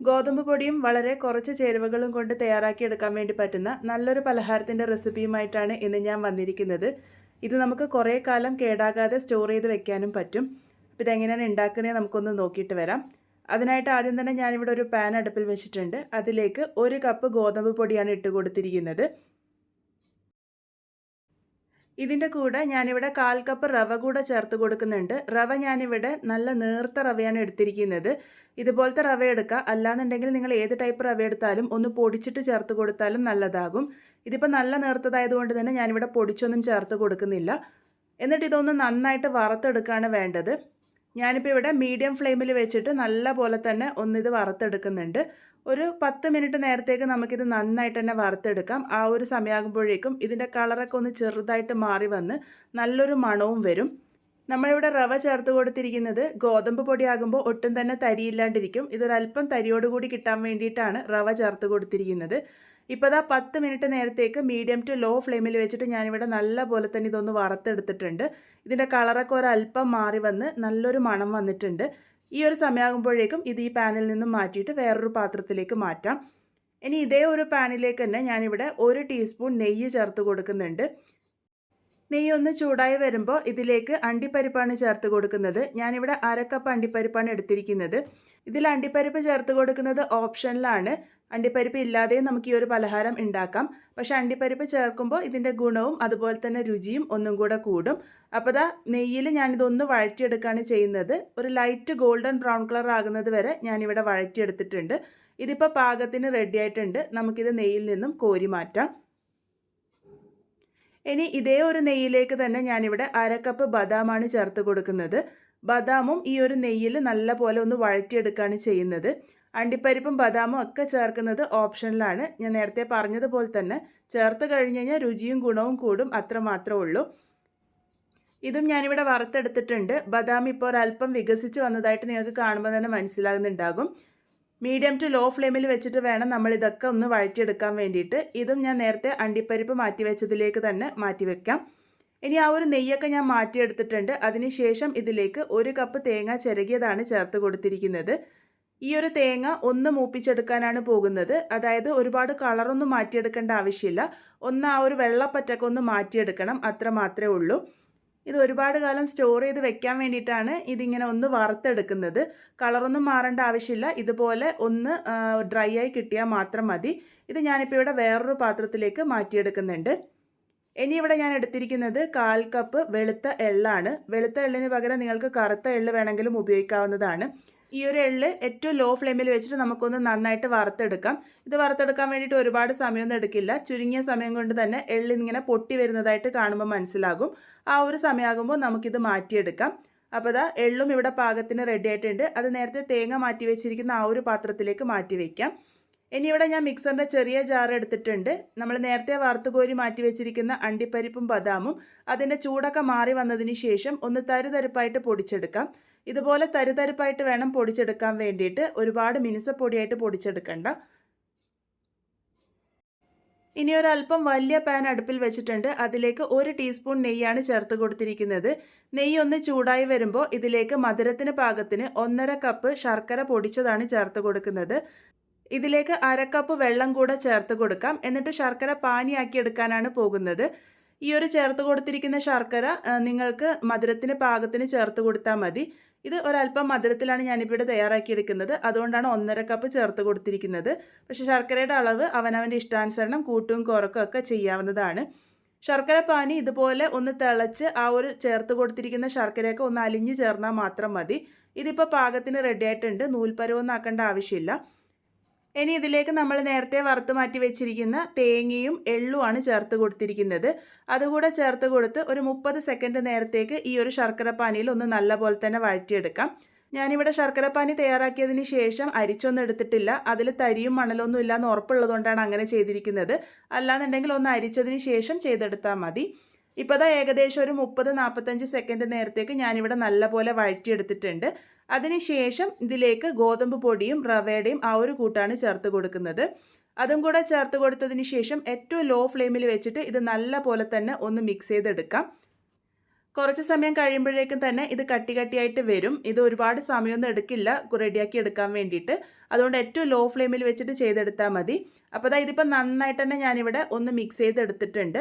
ഗോതമ്പ് പൊടിയും വളരെ കുറച്ച് ചേരുവകളും കൊണ്ട് തയ്യാറാക്കിയെടുക്കാൻ വേണ്ടി പറ്റുന്ന നല്ലൊരു പലഹാരത്തിൻ്റെ റെസിപ്പിയുമായിട്ടാണ് ഇന്ന് ഞാൻ വന്നിരിക്കുന്നത്. ഇത് നമുക്ക് കുറേ കാലം കേടാകാതെ സ്റ്റോർ ചെയ്ത് വെക്കാനും പറ്റും. അപ്പോൾ ഇതെങ്ങനെയാണ് ഉണ്ടാക്കുന്നത് നമുക്കൊന്ന് നോക്കിയിട്ട് വരാം. അതിനായിട്ട് ആദ്യം തന്നെ ഞാനിവിടെ ഒരു പാൻ അടുപ്പിൽ വെച്ചിട്ടുണ്ട്. അതിലേക്ക് 1 കപ്പ് ഗോതമ്പ് പൊടിയാണ് ഇട്ട് കൊടുത്തിരിക്കുന്നത്. ഇതിൻ്റെ കൂടെ ഞാനിവിടെ 1/4 കപ്പ് റവ കൂടെ ചേർത്ത് കൊടുക്കുന്നുണ്ട്. റവ ഞാനിവിടെ നല്ല നേർത്ത റവയാണ് എടുത്തിരിക്കുന്നത്. ഇതുപോലത്തെ റവ എടുക്കുക, അല്ലാന്നുണ്ടെങ്കിൽ നിങ്ങൾ ഏത് ടൈപ്പ് റവ എടുത്താലും ഒന്ന് പൊടിച്ചിട്ട് ചേർത്ത് കൊടുത്താലും നല്ലതാകും. ഇതിപ്പോൾ നല്ല നേർത്തതായതുകൊണ്ട് തന്നെ ഞാനിവിടെ പൊടിച്ചൊന്നും ചേർത്ത് കൊടുക്കുന്നില്ല. എന്നിട്ട് ഇതൊന്ന് നന്നായിട്ട് വറുത്തെടുക്കുകയാണ് വേണ്ടത്. ഞാനിപ്പോൾ ഇവിടെ മീഡിയം ഫ്ലെയിമിൽ വെച്ചിട്ട് നല്ല പോലെ തന്നെ ഒന്നിത് വറുത്തെടുക്കുന്നുണ്ട്. ഒരു 10 മിനിറ്റ് നേരത്തേക്ക് നമുക്കിത് നന്നായിട്ട് തന്നെ വറുത്തെടുക്കാം. ആ ഒരു സമയമാകുമ്പോഴേക്കും ഇതിൻ്റെ കളറൊക്കെ ഒന്ന് ചെറുതായിട്ട് മാറി വന്ന് നല്ലൊരു മണവും വരും. നമ്മളിവിടെ റവ ചേർത്ത് കൊടുത്തിരിക്കുന്നത് ഗോതമ്പ് പൊടിയാകുമ്പോൾ ഒട്ടും തന്നെ തരിയില്ലാണ്ടിരിക്കും. ഇതൊരല്പം തരിയോടുകൂടി കിട്ടാൻ വേണ്ടിയിട്ടാണ് റവ ചേർത്ത് കൊടുത്തിരിക്കുന്നത്. ഇപ്പോൾ ദാ 10 മിനിറ്റ് നേരത്തേക്ക് മീഡിയം ടു ലോ ഫ്ലെയിമിൽ വെച്ചിട്ട് ഞാനിവിടെ നല്ല പോലെ തന്നെ ഇതൊന്ന് വറുത്തെടുത്തിട്ടുണ്ട്. ഇതിൻ്റെ കളറൊക്കെ ഒരല്പം മാറി വന്ന് നല്ലൊരു മണം വന്നിട്ടുണ്ട്. ഈ ഒരു സമയമാകുമ്പോഴേക്കും ഇത് ഈ പാനിൽ നിന്നും മാറ്റിയിട്ട് വേറൊരു പാത്രത്തിലേക്ക് മാറ്റാം. ഇനി ഇതേ ഒരു പാനിലേക്ക് തന്നെ ഞാനിവിടെ 1 ടീസ്പൂൺ നെയ്യ് ചേർത്ത് കൊടുക്കുന്നുണ്ട്. നെയ്യ് ഒന്ന് ചൂടായി വരുമ്പോൾ ഇതിലേക്ക് അണ്ടിപ്പരിപ്പാണ് ചേർത്ത് കൊടുക്കുന്നത്. ഞാനിവിടെ 1/2 കപ്പ് അണ്ടിപ്പരിപ്പാണ് എടുത്തിരിക്കുന്നത്. ഇതിൽ അണ്ടിപ്പരിപ്പ് ചേർത്ത് കൊടുക്കുന്നത് ഓപ്ഷനിലാണ്. അണ്ടിപ്പരിപ്പ് ഇല്ലാതെയും നമുക്ക് ഈ ഒരു പലഹാരം ഉണ്ടാക്കാം. പക്ഷേ അണ്ടിപ്പരിപ്പ് ചേർക്കുമ്പോൾ ഇതിൻ്റെ ഗുണവും അതുപോലെ തന്നെ രുചിയും ഒന്നും കൂടെ കൂടും. അപ്പോൾ ദാ നെയ്യിൽ ഞാനിതൊന്ന് വഴറ്റിയെടുക്കുകയാണ് ചെയ്യുന്നത്. ഒരു ലൈറ്റ് ഗോൾഡൻ ബ്രൗൺ കളർ ആകുന്നത് വരെ ഞാനിവിടെ വഴറ്റിയെടുത്തിട്ടുണ്ട്. ഇതിപ്പോൾ പാകത്തിന് റെഡി ആയിട്ടുണ്ട്. നമുക്കിത് നെയ്യിൽ നിന്നും കോരി മാറ്റാം. ഇനി ഇതേ ഒരു നെയ്യിലേക്ക് തന്നെ ഞാനിവിടെ 1/2 കപ്പ് ബദാമാണ് ചേർത്ത് കൊടുക്കുന്നത്. ബദാമും ഈ ഒരു നെയ്യിൽ നല്ല പോലെ ഒന്ന് വഴറ്റിയെടുക്കുകയാണ് ചെയ്യുന്നത്. അണ്ടിപ്പരിപ്പും ബദാമും ഒക്കെ ചേർക്കുന്നത് ഓപ്ഷനിലാണ്. ഞാൻ നേരത്തെ പറഞ്ഞതുപോലെ തന്നെ ചേർത്ത് കഴിഞ്ഞ് കഴിഞ്ഞാൽ രുചിയും ഗുണവും കൂടും, അത്ര മാത്രമേ ഉള്ളൂ. ഇതും ഞാനിവിടെ വറുത്തെടുത്തിട്ടുണ്ട്. ബദാം ഇപ്പോൾ ഒരല്പം വികസിച്ച് വന്നതായിട്ട് നിങ്ങൾക്ക് കാണുമ്പോൾ തന്നെ മനസ്സിലാകുന്നുണ്ടാകും. മീഡിയം ടു ലോ ഫ്ലെയിമിൽ വെച്ചിട്ട് വേണം നമ്മൾ ഇതൊക്കെ ഒന്ന് വഴറ്റിയെടുക്കാൻ വേണ്ടിയിട്ട്. ഇതും ഞാൻ നേരത്തെ അണ്ടിപ്പരിപ്പ് മാറ്റി വെച്ചതിലേക്ക് തന്നെ മാറ്റി വെക്കാം. ഇനി ആ ഒരു നെയ്യൊക്കെ ഞാൻ മാറ്റിയെടുത്തിട്ടുണ്ട്. അതിനുശേഷം ഇതിലേക്ക് 1 കപ്പ് തേങ്ങ ചിരകിയതാണ് ചേർത്ത് കൊടുത്തിരിക്കുന്നത്. ഈ ഒരു തേങ്ങ ഒന്ന് മൂപ്പിച്ചെടുക്കാനാണ് പോകുന്നത്. അതായത് ഒരുപാട് കളറൊന്നും മാറ്റിയെടുക്കേണ്ട ആവശ്യമില്ല. ഒന്ന് ആ ഒരു വെള്ളപ്പറ്റൊക്കെ ഒന്ന് മാറ്റിയെടുക്കണം, അത്ര മാത്രമേ ഉള്ളൂ. ഇത് ഒരുപാട് കാലം സ്റ്റോർ ചെയ്ത് വെക്കാൻ വേണ്ടിയിട്ടാണ് ഇതിങ്ങനെ ഒന്ന് വറുത്തെടുക്കുന്നത്. കളറൊന്നും മാറേണ്ട ആവശ്യമില്ല. ഇതുപോലെ ഒന്ന് ഡ്രൈ ആയി കിട്ടിയാൽ മാത്രം മതി. ഇത് ഞാനിപ്പോൾ ഇവിടെ വേറൊരു പാത്രത്തിലേക്ക് മാറ്റിയെടുക്കുന്നുണ്ട്. ഇനി ഇവിടെ ഞാൻ എടുത്തിരിക്കുന്നത് 1/4 കപ്പ് വെളുത്ത എള്ളാണ്. വെളുത്ത എള്ളിന് പകരം നിങ്ങൾക്ക് കറുത്ത എള്ള് വേണമെങ്കിലും ഉപയോഗിക്കാവുന്നതാണ്. ഈ ഒരു എള്ള് ഏറ്റവും ലോ ഫ്ലെയിമിൽ വെച്ചിട്ട് നമുക്കൊന്ന് നന്നായിട്ട് വറുത്തെടുക്കാം. ഇത് വറുത്തെടുക്കാൻ വേണ്ടിയിട്ട് ഒരുപാട് സമയമൊന്നും എടുക്കില്ല. ചുരുങ്ങിയ സമയം കൊണ്ട് തന്നെ എള്ളിങ്ങനെ പൊട്ടി വരുന്നതായിട്ട് കാണുമ്പോൾ മനസ്സിലാകും. ആ ഒരു സമയമാകുമ്പോൾ നമുക്കിത് മാറ്റിയെടുക്കാം. അപ്പോൾ ദാ എള്ളും ഇവിടെ പാകത്തിന് റെഡി ആയിട്ടുണ്ട്. അത് നേരത്തെ തേങ്ങ മാറ്റി വെച്ചിരിക്കുന്ന ആ ഒരു പാത്രത്തിലേക്ക് മാറ്റി വയ്ക്കാം. ഇനി ഇവിടെ ഞാൻ മിക്സറിൻ്റെ ചെറിയ ജാർ എടുത്തിട്ടുണ്ട്. നമ്മൾ നേരത്തെ വറുത്ത് കോരി മാറ്റി വെച്ചിരിക്കുന്ന അണ്ടിപ്പരിപ്പും ബദാമും അതിൻ്റെ ചൂടൊക്കെ മാറി വന്നതിന് ശേഷം ഒന്ന് തരിതരിപ്പായിട്ട് പൊടിച്ചെടുക്കാം. ഇതുപോലെ തരിതരിപ്പായിട്ട് വേണം പൊടിച്ചെടുക്കാൻ വേണ്ടിയിട്ട്. ഒരുപാട് മിനുസപ്പൊടിയായിട്ട് പൊടിച്ചെടുക്കണ്ട. ഇനി ഒരല്പം വലിയ പാൻ അടുപ്പിൽ വെച്ചിട്ടുണ്ട്. അതിലേക്ക് 1 ടീസ്പൂൺ നെയ്യാണ് ചേർത്ത് കൊടുത്തിരിക്കുന്നത്. നെയ്യ് ഒന്ന് ചൂടായി വരുമ്പോൾ ഇതിലേക്ക് മധുരത്തിന് പാകത്തിന് 1/2 കപ്പ് ശർക്കര പൊടിച്ചതാണ് ചേർത്ത് കൊടുക്കുന്നത്. ഇതിലേക്ക് 1/2 കപ്പ് വെള്ളം കൂടെ ചേർത്ത് കൊടുക്കാം. എന്നിട്ട് ശർക്കര പാനിയാക്കി എടുക്കാനാണ് പോകുന്നത്. ഈ ഒരു ചേർത്ത് കൊടുത്തിരിക്കുന്ന ശർക്കര നിങ്ങൾക്ക് മധുരത്തിന് പാകത്തിന് ചേർത്ത് കൊടുത്താൽ മതി. ഇത് ഒരല്പം മധുരത്തിലാണ് ഞാനിപ്പോൾ ഇവിടെ തയ്യാറാക്കിയെടുക്കുന്നത്. അതുകൊണ്ടാണ് 1/2 കപ്പ് ചേർത്ത് കൊടുത്തിരിക്കുന്നത്. പക്ഷേ ശർക്കരയുടെ അളവ് അവനവൻ്റെ ഇഷ്ടാനുസരണം കൂട്ടും കുറക്കും ഒക്കെ ചെയ്യാവുന്നതാണ്. ശർക്കര പാനി ഇതുപോലെ ഒന്ന് തിളച്ച് ആ ഒരു ചേർത്ത് കൊടുത്തിരിക്കുന്ന ശർക്കരയൊക്കെ ഒന്ന് അലിഞ്ഞ് ചേർന്നാൽ മാത്രം മതി. ഇതിപ്പോൾ പാകത്തിന് റെഡി ആയിട്ടുണ്ട്. നൂൽപ്പരുവൊന്നും ആക്കേണ്ട ആവശ്യമില്ല. ഇനി ഇതിലേക്ക് നമ്മൾ നേരത്തെ വറുത്ത് മാറ്റി വെച്ചിരിക്കുന്ന തേങ്ങയും എള്ളുമാണ് ചേർത്ത് കൊടുത്തിരിക്കുന്നത്. അതുകൂടെ ചേർത്ത് കൊടുത്ത് ഒരു 30 സെക്കൻഡ് നേരത്തേക്ക് ഈ ഒരു ശർക്കര പാനിയിൽ ഒന്ന് നല്ല പോലെ തന്നെ വഴറ്റിയെടുക്കാം. ഞാനിവിടെ ശർക്കര പാനി തയ്യാറാക്കിയതിന് ശേഷം അരിച്ചൊന്നും എടുത്തിട്ടില്ല. അതിൽ തരിയും മണലൊന്നും ഇല്ലാന്ന് ഉറപ്പുള്ളതുകൊണ്ടാണ് അങ്ങനെ ചെയ്തിരിക്കുന്നത്. അല്ലാന്നുണ്ടെങ്കിൽ ഒന്ന് അരിച്ചതിന് ശേഷം ചെയ്തെടുത്താൽ മതി. ഇപ്പോൾ ദാ ഏകദേശം ഒരു 30-45 സെക്കൻഡ് നേരത്തേക്ക് ഞാനിവിടെ നല്ല പോലെ വഴറ്റിയെടുത്തിട്ടുണ്ട്. അതിനുശേഷം ഇതിലേക്ക് ഗോതമ്പ് പൊടിയും റവയുടെയും ആ ഒരു കൂട്ടാണ് ചേർത്ത് കൊടുക്കുന്നത്. അതും കൂടെ ചേർത്ത് കൊടുത്തതിന് ശേഷം ഏറ്റവും ലോ ഫ്ലെയിമിൽ വെച്ചിട്ട് ഇത് നല്ല പോലെ തന്നെ ഒന്ന് മിക്സ് ചെയ്തെടുക്കാം. കുറച്ച് സമയം കഴിയുമ്പോഴേക്കും തന്നെ ഇത് കട്ടി കട്ടിയായിട്ട് വരും. ഇത് ഒരുപാട് സമയമൊന്നും എടുക്കില്ല റെഡിയാക്കി എടുക്കാൻ വേണ്ടിയിട്ട്. അതുകൊണ്ട് ഏറ്റവും ലോ ഫ്ലെയിമിൽ വെച്ചിട്ട് ചെയ്തെടുത്താൽ മതി. അപ്പോൾ ഇതിപ്പോൾ നന്നായിട്ട് തന്നെ ഞാനിവിടെ ഒന്ന് മിക്സ് ചെയ്തെടുത്തിട്ടുണ്ട്.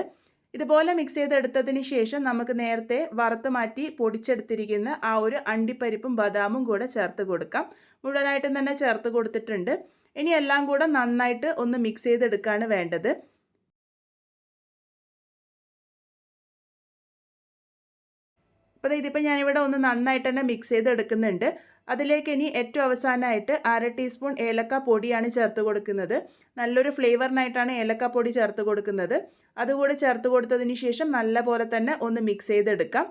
ഇതുപോലെ മിക്സ് ചെയ്തെടുത്തതിന് ശേഷം നമുക്ക് നേരത്തെ വറുത്ത് മാറ്റി പൊടിച്ചെടുത്തിരിക്കുന്ന ആ ഒരു അണ്ടിപ്പരിപ്പും ബദാമും കൂടെ ചേർത്ത് കൊടുക്കാം. മുഴുവനായിട്ടും തന്നെ ചേർത്ത് കൊടുത്തിട്ടുണ്ട്. ഇനി എല്ലാം കൂടെ നന്നായിട്ട് ഒന്ന് മിക്സ് ചെയ്തെടുക്കുകയാണ് വേണ്ടത്. അപ്പോൾ ഇതിപ്പോൾ ഞാനിവിടെ ഒന്ന് നന്നായിട്ട് തന്നെ മിക്സ് ചെയ്തെടുക്കുന്നുണ്ട്. അതിലേക്ക് ഇനി ഏറ്റവും അവസാനമായിട്ട് 1/2 ടീസ്പൂൺ ഏലക്ക പൊടിയാണ് ചേർത്ത് കൊടുക്കുന്നത്. നല്ലൊരു ഫ്ലേവറിനായിട്ടാണ് ഏലക്ക പൊടി ചേർത്ത് കൊടുക്കുന്നത്. അതുകൂടി ചേർത്ത് കൊടുത്തതിന് ശേഷം നല്ലപോലെ തന്നെ ഒന്ന് മിക്സ് ചെയ്തെടുക്കാം.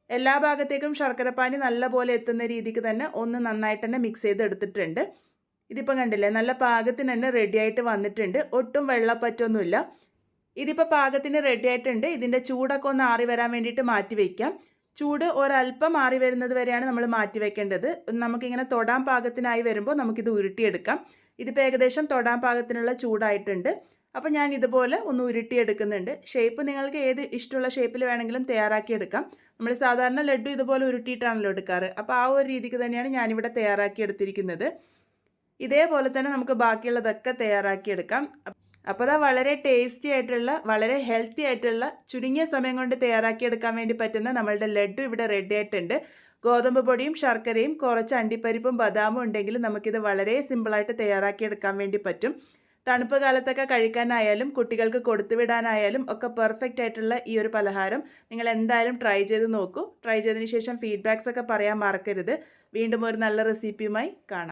എല്ലാ ഭാഗത്തേക്കും ശർക്കരപ്പാനി നല്ലപോലെ എത്തുന്ന രീതിക്ക് തന്നെ ഒന്ന് നന്നായിട്ട് തന്നെ മിക്സ് ചെയ്തെടുത്തിട്ടുണ്ട്. ഇതിപ്പോൾ കണ്ടില്ലേ, നല്ല പാകത്തിന് തന്നെ റെഡിയായിട്ട് വന്നിട്ടുണ്ട്. ഒട്ടും വെള്ളപ്പറ്റൊന്നുമില്ല. ഇതിപ്പോൾ പാകത്തിന് റെഡി ആയിട്ടുണ്ട്. ഇതിൻ്റെ ചൂടൊക്കെ ഒന്ന് ആറി വരാൻ വേണ്ടിയിട്ട് മാറ്റി വയ്ക്കാം. ചൂട് ഒരല്പം മാറി വരുന്നത് വരെയാണ് നമ്മൾ മാറ്റി വെക്കേണ്ടത്. നമുക്കിങ്ങനെ തൊടാൻ പാകത്തിനായി വരുമ്പോൾ നമുക്കിത് ഉരുട്ടിയെടുക്കാം. ഇതിപ്പോൾ ഏകദേശം തൊടാൻ പാകത്തിനുള്ള ചൂടായിട്ടുണ്ട്. അപ്പോൾ ഞാൻ ഇതുപോലെ ഒന്ന് ഉരുട്ടിയെടുക്കുന്നുണ്ട്. ഷേപ്പ് നിങ്ങൾക്ക് ഏത് ഇഷ്ടമുള്ള ഷേപ്പിൽ വേണമെങ്കിലും തയ്യാറാക്കിയെടുക്കാം. നമ്മൾ സാധാരണ ലഡ്ഡു ഇതുപോലെ ഉരുട്ടിയിട്ടാണല്ലോ എടുക്കാറ്. അപ്പോൾ ആ ഒരു രീതിക്ക് തന്നെയാണ് ഞാനിവിടെ തയ്യാറാക്കിയെടുത്തിരിക്കുന്നത്. ഇതേപോലെ തന്നെ നമുക്ക് ബാക്കിയുള്ളതൊക്കെ തയ്യാറാക്കിയെടുക്കാം. അപ്പോൾ വളരെ ടേസ്റ്റി ആയിട്ടുള്ള, വളരെ ഹെൽത്തി ആയിട്ടുള്ള, ചുരുങ്ങിയ സമയം കൊണ്ട് തയ്യാറാക്കിയെടുക്കാൻ വേണ്ടി പറ്റുന്ന നമ്മളുടെ ലഡ്ഡു ഇവിടെ റെഡി ആയിട്ടുണ്ട്. ഗോതമ്പ് പൊടിയും ശർക്കരയും കുറച്ച് അണ്ടിപ്പരിപ്പും ബദാമും ഉണ്ടെങ്കിൽ നമുക്കിത് വളരെ സിമ്പിളായിട്ട് തയ്യാറാക്കിയെടുക്കാൻ വേണ്ടി പറ്റും. തണുപ്പ് കാലത്തൊക്കെ കഴിക്കാനായാലും കുട്ടികൾക്ക് കൊടുത്തുവിടാനായാലും ഒക്കെ പെർഫെക്റ്റ് ആയിട്ടുള്ള ഈ ഒരു പലഹാരം നിങ്ങൾ എന്തായാലും ട്രൈ ചെയ്ത് നോക്കൂ. ട്രൈ ചെയ്തതിന് ശേഷം ഫീഡ്ബാക്സ് ഒക്കെ പറയാൻ മറക്കരുത്. വീണ്ടും ഒരു നല്ല റെസിപ്പിയുമായി കാണാം.